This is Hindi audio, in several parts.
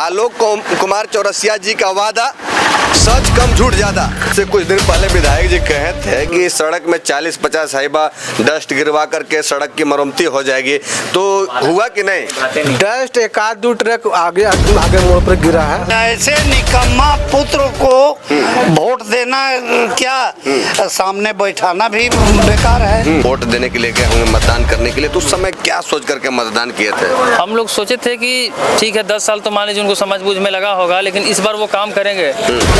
आलोक कुमार चौरसिया जी का वादा सच कम झूठ ज्यादा। से कुछ दिन पहले विधायक जी कहे थे कि इस सड़क में 40-50 हाइबा डस्ट गिरवा करके सड़क की मरम्मती हो जाएगी, तो हुआ कि नहीं? डस्ट एक आध दो ट्रक आगे मोड़ पर गिरा है। ऐसे निकम्मा पुत्र को वोट देना क्या, सामने बैठाना भी बेकार है। वोट देने के लिए गए होंगे मतदान करने के लिए, तो उस समय क्या सोच करके मतदान किए थे? हम लोग सोचे थे कि ठीक है 10 साल तो मान लीजिए उनको समझ बूझ में लगा होगा, लेकिन इस बार वो काम करेंगे।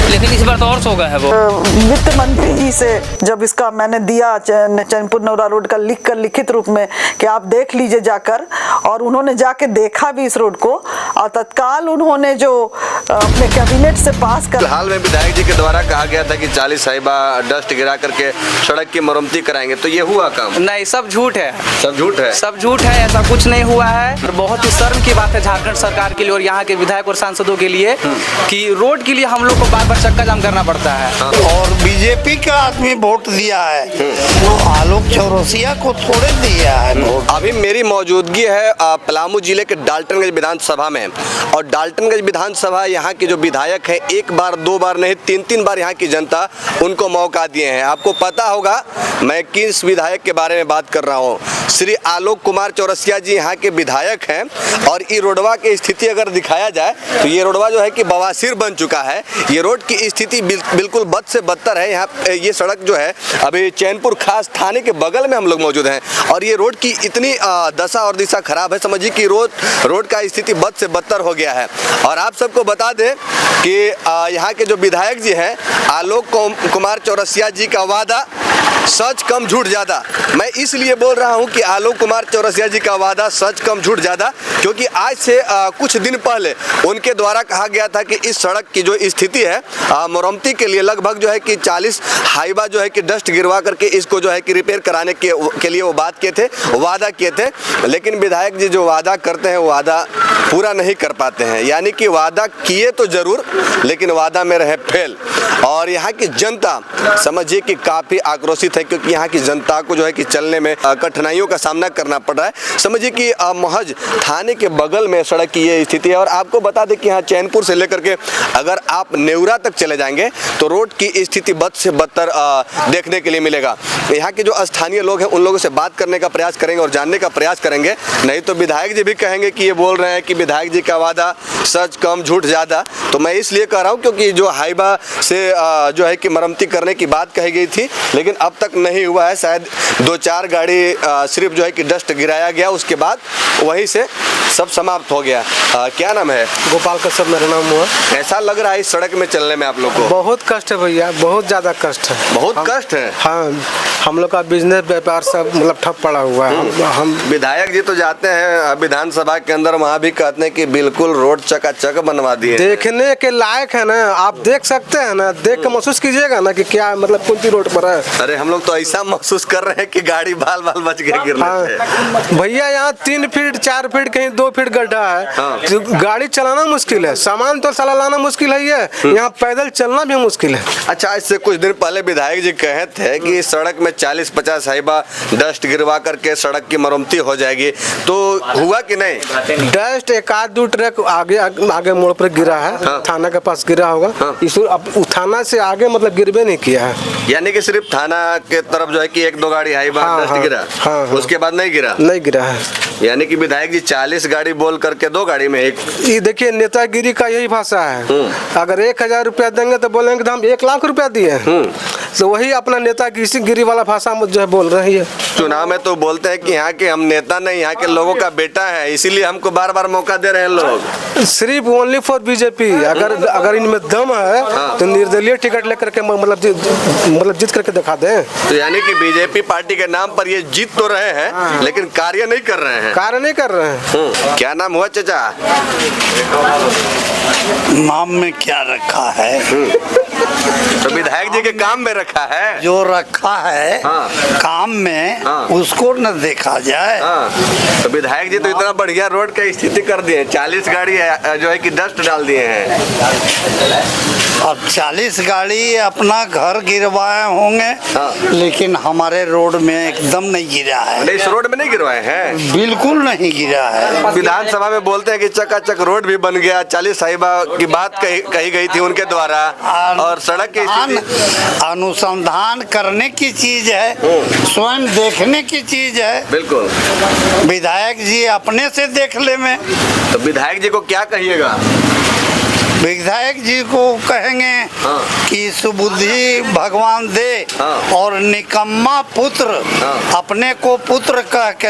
लेकिन इस बार तो और सो गए हैं वो। वित्त मंत्री जी से जब इसका मैंने दिया चैनपुर नौरा रोड का लिखित रूप में कि आप देख लीजिए जाकर, और उन्होंने जाके देखा भी इस रोड को, और तत्काल उन्होंने जो अपने कैबिनेट से पास कर। हाल में विधायक जी के द्वारा कहा गया था कि 40 हाइबा डस्ट गिरा करके सड़क की मरम्मती कराएंगे, तो ये हुआ काम? नहीं, सब झूठ है। सब झूठ है? सब झूठ है, ऐसा कुछ नहीं हुआ है। बहुत ही शर्म की बात है झारखंड सरकार के लिए और यहाँ के विधायक और सांसदों के लिए कि रोड के लिए हम लोग को बार बार चक्का जाम करना पड़ता है। और बीजेपी का आदमी वोट दिया है, आलोक चौरसिया को थोड़े दिया है वोट। अभी मेरी मौजूदगी है पलामू जिले के डाल्टनगंज विधानसभा में, और डाल्टनगंज विधानसभा यहाँ के जो विधायक हैं, एक बार दो बार नहीं 3 बार यहाँ की जनता उनको मौका दिए हैं। आपको पता होगा मैं किस विधायक के बारे में बात कर रहा हूँ। श्री आलोक कुमार चौरसिया जी यहाँ के विधायक हैं, और ये रोडवा की स्थिति अगर दिखाया जाए तो ये रोडवा जो है कि बवासीर बन चुका है। ये रोड की स्थिति बिल्कुल बद से बदतर है। यहाँ ये सड़क जो है अभी चैनपुर खास थाने के बगल में हम लोग मौजूद हैं, और ये रोड की इतनी दशा और दिशा खराब है, समझिए कि रोड का स्थिति बद से बदतर हो गया है। और आप सबको बता दें कि यहाँ के जो विधायक जी हैं आलोक कुमार चौरसिया जी का वादा सच कम झूठ ज्यादा। मैं इसलिए बोल रहा हूं कि आलोक कुमार चौरसिया जी का वादा सच कम झूठ ज्यादा, क्योंकि आज से कुछ दिन पहले उनके द्वारा कहा गया था कि इस सड़क की जो स्थिति है मरम्मती के लिए लगभग जो है कि 40 हाइबा जो है कि डस्ट गिरवा करके इसको जो है कि रिपेयर कराने के लिए वो बात किए थे, वादा किए थे। लेकिन विधायक जी जो वादा करते हैं वो वादा पूरा नहीं कर पाते हैं, यानी कि वादा किए तो जरूर लेकिन वादा में रहे फेल। और यहाँ की जनता समझिए कि काफ़ी आक्रोशित है, क्योंकि यहाँ की जनता को जो है कि चलने में कठिनाइयों का सामना करना पड़ रहा है। समझिए कि महज थाने के बगल में सड़क की ये स्थिति है। और आपको बता दें कि यहाँ चैनपुर से लेकर के अगर आप नेवरा तक चले जाएंगे तो रोड की स्थिति बद से बदतर देखने के लिए मिलेगा। यहाँ के जो स्थानीय लोग हैं उन लोगों से बात करने का प्रयास करेंगे और जानने का प्रयास करेंगे, नहीं तो विधायक जी भी कहेंगे कि ये बोल रहे हैं कि विधायक जी का वादा सच कम झूठ ज़्यादा। तो मैं इसलिए कह रहा हूँ क्योंकि जो हाइबा से जो है कि मरम्मती करने की बात कही गई थी, लेकिन अब तक नहीं हुआ है। शायद 2-4 गाड़ी सिर्फ जो है कि डस्ट गिराया गया, उसके बाद वहीं से सब समाप्त हो गया। क्या नाम है? गोपाल कश्यप मेरा नाम हुआ। ऐसा लग रहा है इस सड़क में चलने में आप लोग को बहुत कष्ट है भैया, बहुत ज्यादा कष्ट है। बहुत कष्ट है? हाँ, हम लोग का बिजनेस व्यापार सब मतलब ठप पड़ा हुआ है। हम विधायक जी तो जाते हैं विधानसभा के अंदर, वहाँ भी कहते हैं कि बिल्कुल रोड चकाचक बनवा दिए। देखने के लायक है ना, आप देख सकते हैं ना, देख के महसूस कीजिएगा ना कि क्या मतलब कौन सी रोड पर है। अरे हम लोग तो ऐसा महसूस कर रहे हैं कि गाड़ी बाल बच गए गिरने। भैया यहाँ 3 फीट 4 फीट कहीं 2 फीट गड्ढा है। तो गाड़ी चलाना मुश्किल है, सामान तो साला लाना मुश्किल है, यहाँ पैदल चलना भी मुश्किल है। अच्छा, इससे कुछ दिन पहले विधायक जी कहे थे कि इस सड़क में 40-50 हाइबा डस्ट गिरवा करके सड़क की मरम्मती हो जाएगी, तो हुआ कि नहीं? डस्ट एक आध दो ट्रक आगे मोड़ पर गिरा है। थाना के पास गिरा होगा। इस थाना से आगे मतलब गिरबे नहीं किया है, यानी कि सिर्फ थाना के तरफ जो है कि 1-2 गाड़ी हाइबा डस्ट गिरा। उसके बाद नहीं गिरा है। यानी कि विधायक जी 40 गाड़ी बोल करके 2 गाड़ी में एक। ये देखिए नेतागिरी का यही भाषा है। अगर 1000 रुपया देंगे तो बोलेंगे तो हम 1 लाख रुपया दिए। तो वही अपना नेतागिरी वाला भाषा जो है बोल रही है। चुनाव में तो बोलते हैं कि यहाँ के हम नेता नहीं, यहाँ के लोगों का बेटा है, इसीलिए हमको बार-बार मौका दे रहे हैं लोग। सिर्फ ओनली फॉर बीजेपी। अगर इनमें दम है तो निर्दलीय टिकट लेकर के मतलब जीत करके दिखा दें। तो यानी कि बीजेपी पार्टी के नाम पर ये जीत तो रहे हैं लेकिन कार्य नहीं कर रहे हैं। क्या नाम हुआ चाचा? नाम में क्या रखा है? तो विधायक जी के काम में रखा है। जो रखा है हाँ। काम में हाँ। उसको न देखा जाए। हाँ, तो विधायक जी तो इतना बढ़िया रोड का स्थिति कर दिए, 40 गाड़ी जो है कि डस्ट डाल दिए हैं। अब 40 गाड़ी अपना घर गिरवाए होंगे, हाँ। लेकिन हमारे रोड में एकदम नहीं गिरा है। इस रोड में नहीं गिरवाए हैं, बिल्कुल नहीं गिरा है। विधानसभा में बोलते हैं कि चकाचक रोड भी बन गया, 40 साहिबा की बात कही गई थी उनके द्वारा, और सड़क की स्थिति अनुसंधान करने की चीज है, स्वयं देखने की चीज है। बिल्कुल। विधायक जी अपने से देख ले में। तो विधायक जी को क्या कहिएगा? विधायक जी को कहेंगे हाँ। कि सुबुद्धि भगवान दे, हाँ। और निकम्मा पुत्र हाँ। अपने को पुत्र कह के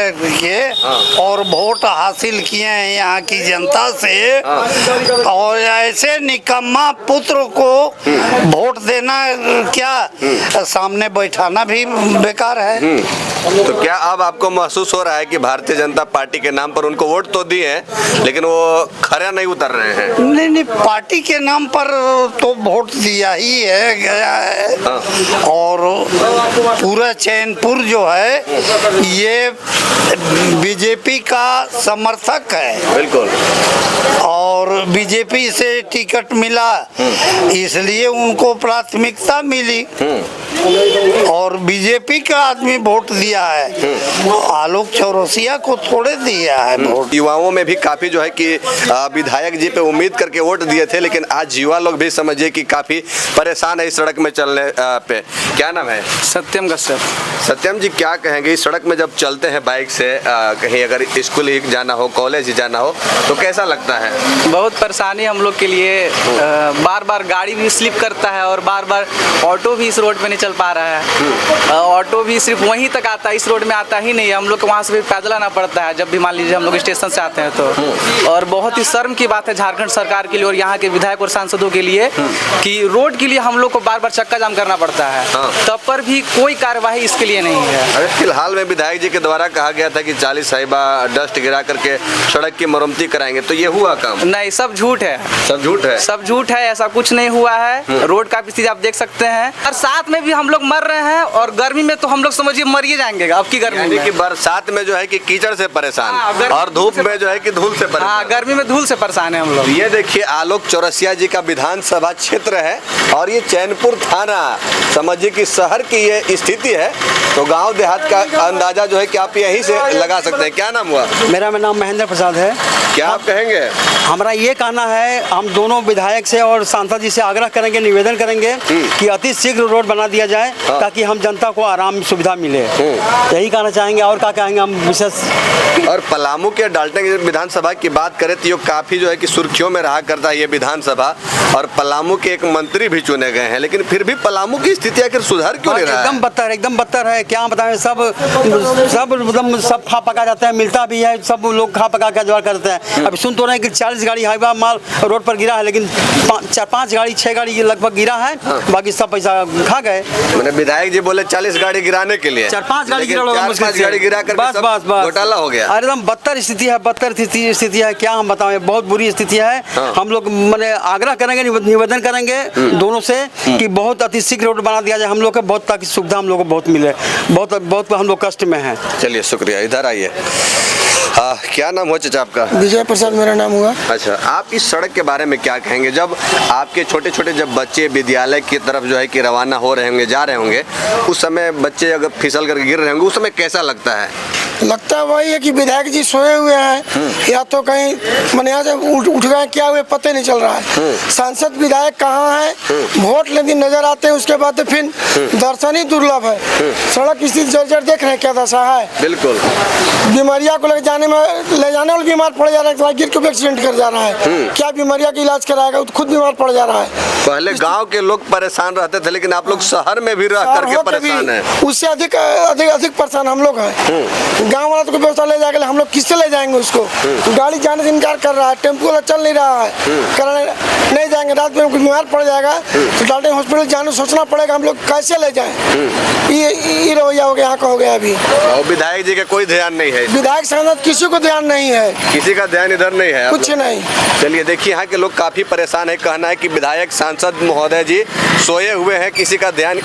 हाँ। और वोट हासिल किए हैं यहाँ की जनता से, हाँ। और ऐसे निकम्मा पुत्र को वोट देना क्या सामने बैठाना भी बेकार है। तो क्या अब आपको महसूस हो रहा है कि भारतीय जनता पार्टी के नाम पर उनको वोट तो दिए हैं, लेकिन वो खरा नहीं उतर रहे हैं? नहीं, पार्टी के नाम पर तो वोट दिया ही है, गया है। हाँ। और पूरा चैनपुर जो है ये बीजेपी का समर्थक है। बिल्कुल। और बीजेपी से टिकट मिला, इसलिए उनको प्राथमिकता मिली, और बीजेपी का आदमी वोट दिया है। आलोक चौरसिया को थोड़े दिया है वोट। युवाओं में भी काफी जो है कि विधायक जी पे उम्मीद करके वोट दिए थे, लेकिन आज युवा लोग भी समझिए कि काफी परेशान है इस सड़क में चलने पे। क्या नाम है? सत्यम कश्यप। सत्यम जी, क्या कहेंगे इस सड़क में जब चलते हैं बाइक से, कहीं अगर स्कूल ही जाना हो, कॉलेज ही जाना हो, तो कैसा लगता है? बहुत परेशानी हम लोग के लिए, बार बार गाड़ी भी स्लिप करता है और बार बार ऑटो भी इस रोड पे नहीं चल पा रहा है। ऑटो भी सिर्फ वहीं तक आता है, इस रोड में आता ही नहीं है। हम लोग को वहाँ से भी पैदल आना पड़ता है जब भी मान लीजिए हम लोग स्टेशन से आते हैं तो। और बहुत ही शर्म की बात है झारखंड सरकार के लिए और यहाँ के विधायक और सांसदों के लिए कि रोड के लिए हम लोग को बार बार चक्का जाम करना पड़ता है, तब पर भी कोई कार्यवाही इसके लिए नहीं है। अरे फिलहाल में विधायक जी के द्वारा कहा गया था कि 40 साहिबा डस्ट गिरा करके सड़क की मरम्मती कराएंगे, तो ये हुआ काम? नहीं, सब झूठ है। सब झूठ है? सब झूठ है, ऐसा कुछ नहीं हुआ है। रोड का स्थिति आप देख सकते हैं, और साथ में भी हम लोग मर रहे हैं, और गर्मी में तो हम लोग समझिए मर ही जाएंगे अब की गर्मी यानी में। कि बरसात में जो है कि कीचड़ से परेशान, हाँ, और धूप में जो है कि धूल से हाँ, परेशान। गर्मी में धूल से परेशान है हम लोग। ये देखिए आलोक चौरसिया जी का विधानसभा क्षेत्र है, और ये चैनपुर थाना, समझिए कि शहर की ये स्थिति है। तो गांव देहात का अंदाजा जो है कि आप यहीं से लगा सकते हैं। क्या नाम हुआ? मेरा नाम महेंद्र प्रसाद है। क्या आप कहेंगे? हमारा ये कहना है, हम दोनों विधायक से और सांसद जी से आग्रह करेंगे, निवेदन करेंगे कि अति शीघ्र रोड बना दिया जाए, ताकि हम जनता को आराम सुविधा मिले। यही कहना चाहेंगे, और क्या कहेंगे हम विशेष। और पलामू के डाल्टनगंज विधानसभा की बात करें तो ये काफी जो है कि सुर्खियों में रहा करता है ये विधानसभा, और पलामू के एक मंत्री भी चुने गए हैं, लेकिन फिर भी पलामू की स्थिति आखिर सुधार क्यों नहीं रहा है? एकदम बदतर है। क्या बताएं, सब खा पका जाता है, मिलता भी है, सब लोग खा पका के जुगाड़ करते हैं। अभी सुन तो रहे हैं कि 40 गाड़ी हाईवा माल रोड पर गिरा है, लेकिन 4-5 गाड़ी 6 गाड़ी लगभग गिरा है, बाकी सब पैसा खा गए। मैंने विधायक जी बोले 40 गाड़ी गिराने के लिए, 4-5 गाड़ी गिरा, 4-5 गाड़ी गिरा कर बस घोटाला हो गया। एकदम बदतर स्थिति है, बदतर स्थिति है। क्या हम बताएं, बहुत बुरी स्थिति है। हम लोग मैंने आग्रह करेंगे, निवेदन करेंगे दोनों से कि बहुत अति शीघ्र रोड बना दिया जाए हम लोग को, बहुत ताकि सुविधा हम लोग को बहुत मिले। बहुत हम लोग कष्ट में हैं। चलिए शुक्रिया, इधर आइए। क्या नाम हुआ चाचा आपका? विजय प्रसाद मेरा नाम हुआ। अच्छा, आप इस सड़क के बारे में क्या कहेंगे? जब आपके छोटे छोटे जब बच्चे विद्यालय की तरफ जो है कि रवाना हो रहे होंगे, जा रहे होंगे, उस समय बच्चे अगर फिसल करके गिर रहे होंगे, उस समय कैसा लगता है? लगता है वही है कि विधायक जी सोए हुए हैं, या तो कहीं मैंने यहाँ से उठ गए, क्या हुए पता नहीं चल रहा है। सांसद विधायक कहाँ है, वोट लेने नजर आते हैं, उसके बाद फिर दर्शन ही दुर्लभ है। सड़क स्थिति जर्जर देख रहे हैं, क्या दशा है। बिल्कुल। बीमारियां को ले जाने वाले बीमार पड़ जा रहा है, गिर के एक्सीडेंट कर जा रहा है। क्या बीमारियां का इलाज कराएगा, खुद बीमार पड़ जा रहा है। पहले गांव के लोग परेशान रहते थे, लेकिन आप लोग शहर में भी रह करके परेशान हैं। उससे अधिक परेशान हम लोग हैं। गांव वाला तो कोई व्यवस्था ले जाएगा, हम लोग किससे ले जाएंगे उसको? गाड़ी जाने से इनकार कर रहा है, टेम्पो वाला चल नहीं रहा है, कराने नहीं जाएंगे। रात में बीमार पड़ जाएगा तो डाल्टन हॉस्पिटल जाने सोचना पड़ेगा, हम लोग कैसे ले जाएं? ये रवैया हो गया, यहाँ का हो गया अभी। और विधायक जी का कोई ध्यान नहीं है, विधायक सांसद किसी को ध्यान नहीं है, किसी का ध्यान इधर नहीं है, कुछ नहीं। चलिए देखिए, यहाँ के लोग काफी परेशान है। कहना है कि विधायक सांसद महोदय जी सोए हुए हैं, किसी का ध्यान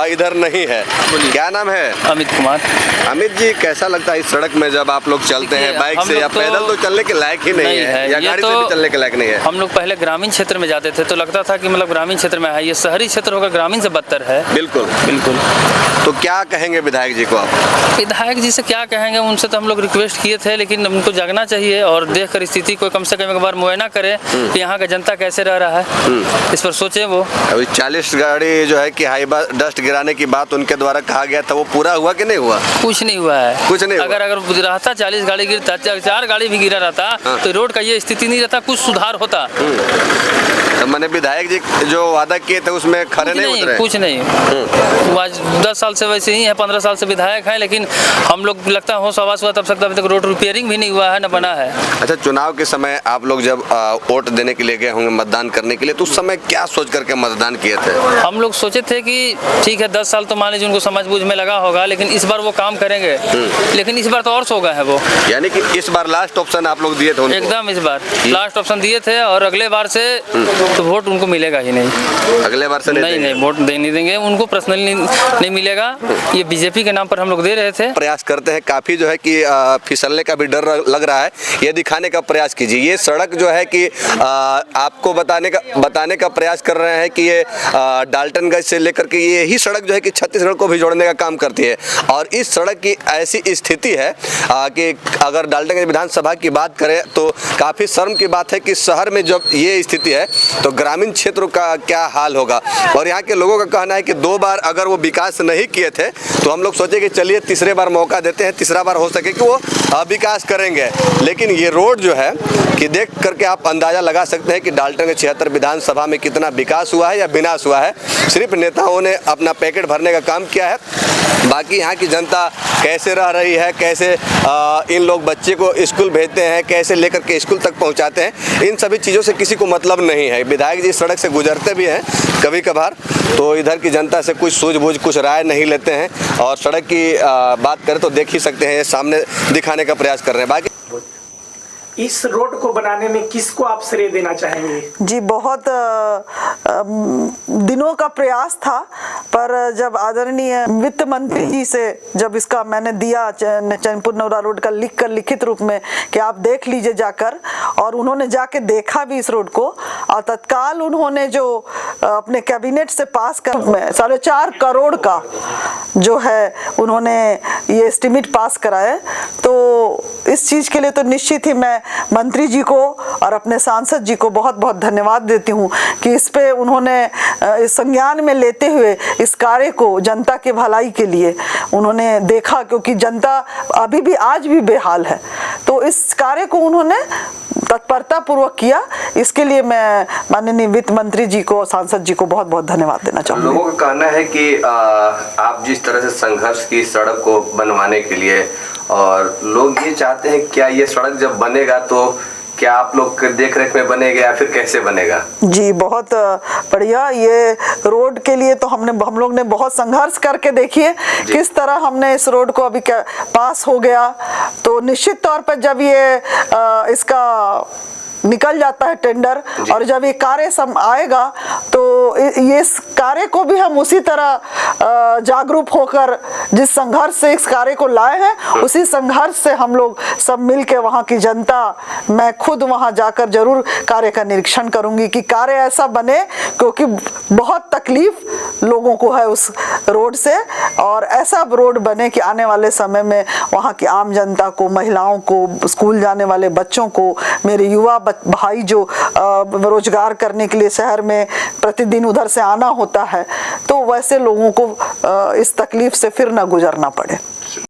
इधर नहीं है। क्या नाम है? अमित कुमार। अमित जी, कैसा लगता है इस सड़क में जब आप लोग चलते हैं बाइक हम से, या लोग तो पैदल तो चलने के लायक ही नहीं है, या ये गाड़ी तो से भी चलने के लायक नहीं है? हम लोग पहले ग्रामीण क्षेत्र में जाते थे तो लगता था कि मतलब ग्रामीण क्षेत्र में है, ये शहरी क्षेत्र होकर ग्रामीण से बदतर है। बिल्कुल बिल्कुल। तो क्या कहेंगे विधायक जी को आप? विधायक जी से क्या कहेंगे, उनसे तो हम लोग रिक्वेस्ट किए थे, लेकिन उनको जागना चाहिए और देखकर स्थिति को कम से कम एक बार मुआयना करें कि यहाँ का जनता कैसे रह रहा है, इस पर सोचे वो। अभी 40 गाड़ी जो है कि हाईबा डस्ट गिराने की बात उनके द्वारा कहा गया था, वो पूरा हुआ कि नहीं हुआ? कुछ नहीं हुआ है। कुछ नहीं हुआ। अगर रहता 40 गाड़ी गिरता, 4 गाड़ी भी गिरा रहता तो रोड का ये स्थिति नहीं रहता, कुछ सुधार होता। तो मैंने विधायक जी जो वादा किए थे उसमें खरे नहीं उतरे? कुछ नहीं। वो आज 10 साल से वैसे ही है, 15 साल से विधायक है, लेकिन हम लोग लगता है हो सवास हुआ तब तक अभी तक रोड रिपेयरिंग भी नहीं हुआ है, न बना है। अच्छा, चुनाव के समय आप लोग जब वोट देने के लिए गए होंगे, मतदान करने के लिए, तो उस समय क्या सोच करके मतदान किए थे? हम लोग सोचे थे कि ठीक है 10 साल तो मान लीजिए उनको समझ बूझ में लगा होगा, लेकिन इस बार वो काम करेंगे। लेकिन इस बार तो और सो गए हैं वो। यानी कि इस बार लास्ट ऑप्शन आप लोग दिए थे उनको? एकदम इस बार लास्ट ऑप्शन दिए थे, और अगले बार से तो वोट उनको मिलेगा ही नहीं। अगले बार से नहीं वोट नहीं देंगे उनको, पर्सनली नहीं मिलेगा। ये बीजेपी के नाम पर हम लोग दे रहे थे। प्रयास करते हैं, काफी जो है कि फिसलने का भी डर लग रहा है, ये दिखाने का प्रयास कीजिए। ये सड़क जो है कि आपको बताने का प्रयास कर रहे हैं कि ये डाल्टनगंज से लेकर के ये ही सड़क जो है कि छत्तीसगढ़ को भी जोड़ने का काम करती है। और इस सड़क की ऐसी स्थिति है कि अगर डाल्टनगंज विधानसभा की बात करें तो काफी शर्म की बात है कि शहर में जब ये स्थिति है तो ग्रामीण क्षेत्रों का क्या हाल होगा। और यहाँ के लोगों का कहना है कि 2 बार अगर वो विकास नहीं किए थे तो हम लोग सोचे कि चलिए तीसरे बार मौका देते हैं, तीसरा बार हो सके कि वो विकास करेंगे। लेकिन ये रोड जो है कि देख करके आप अंदाजा लगा सकते हैं कि डाल्टनगंज 76 विधानसभा में कितना विकास हुआ है या विनाश हुआ है। सिर्फ नेताओं ने अपना पैकेट भरने का काम किया है, बाकी यहाँ की जनता कैसे रह रही है, कैसे इन लोग बच्चे को स्कूल भेजते हैं, कैसे लेकर के स्कूल तक पहुँचाते हैं, इन सभी चीज़ों से किसी को मतलब नहीं है। विधायक जी सड़क से गुजरते भी हैं कभी कभार तो इधर की जनता से कुछ सूझबूझ कुछ राय नहीं लेते हैं। और सड़क की बात करें तो देख ही सकते हैं, सामने दिखाने का प्रयास कर रहे हैं। बाकी इस रोड को बनाने में किसको आप श्रेय देना चाहेंगे? जी, बहुत दिनों का प्रयास था, पर जब आदरणीय वित्त मंत्री जी से जब इसका मैंने दिया चैनपुर नौरा रोड का लिखित रूप में कि आप देख लीजिए जाकर, और उन्होंने जाके देखा भी इस रोड को, और तत्काल उन्होंने जो अपने कैबिनेट से पास कर 4.5 करोड़ का जो है उन्होंने ये एस्टिमेट पास कराया। तो इस चीज़ के लिए तो निश्चित ही मैं मंत्री जी को और अपने सांसद जी को बहुत बहुत धन्यवाद देती हूँ कि इस पे उन्होंने इस संज्ञान में लेते हुए इस कार्य को जनता के भलाई के लिए उन्होंने देखा, क्योंकि जनता अभी भी आज भी बेहाल है। तो इस कार्य को उन्होंने तत्परता पूर्वक किया। इसके लिए मैं माननीय वित्त मंत्री जी को, सांसद जी को बहुत बहुत धन्यवाद देना चाहूँगी। लोगों का कहना है कि आप जिस तरह से संघर्ष की सड़क को बनवाने के लिए, और लोग ये चाहते हैं क्या ये सड़क जब बनेगा तो क्या आप लोग के देख रेख में बनेगा या फिर कैसे बनेगा? जी, बहुत बढ़िया। ये रोड के लिए तो हम लोग ने बहुत संघर्ष करके देखिए किस तरह हमने इस रोड को अभी पास हो गया। तो निश्चित तौर पर जब ये इसका निकल जाता है टेंडर और जब ये कार्य सम आएगा तो ये इस कार्य को भी हम उसी तरह जागरूक होकर जिस संघर्ष से इस कार्य को लाए हैं उसी संघर्ष से हम लोग सब मिल के वहाँ की जनता, मैं खुद वहाँ जाकर जरूर कार्य का निरीक्षण करूँगी कि कार्य ऐसा बने, क्योंकि बहुत तकलीफ लोगों को है उस रोड से, और ऐसा रोड बने कि आने वाले समय में वहाँ की आम जनता को, महिलाओं को, स्कूल जाने वाले बच्चों को, मेरे युवा भाई जो रोजगार करने के लिए शहर में प्रतिदिन उधर से आना होता है, तो वैसे लोगों को इस तकलीफ से फिर न गुजरना पड़े।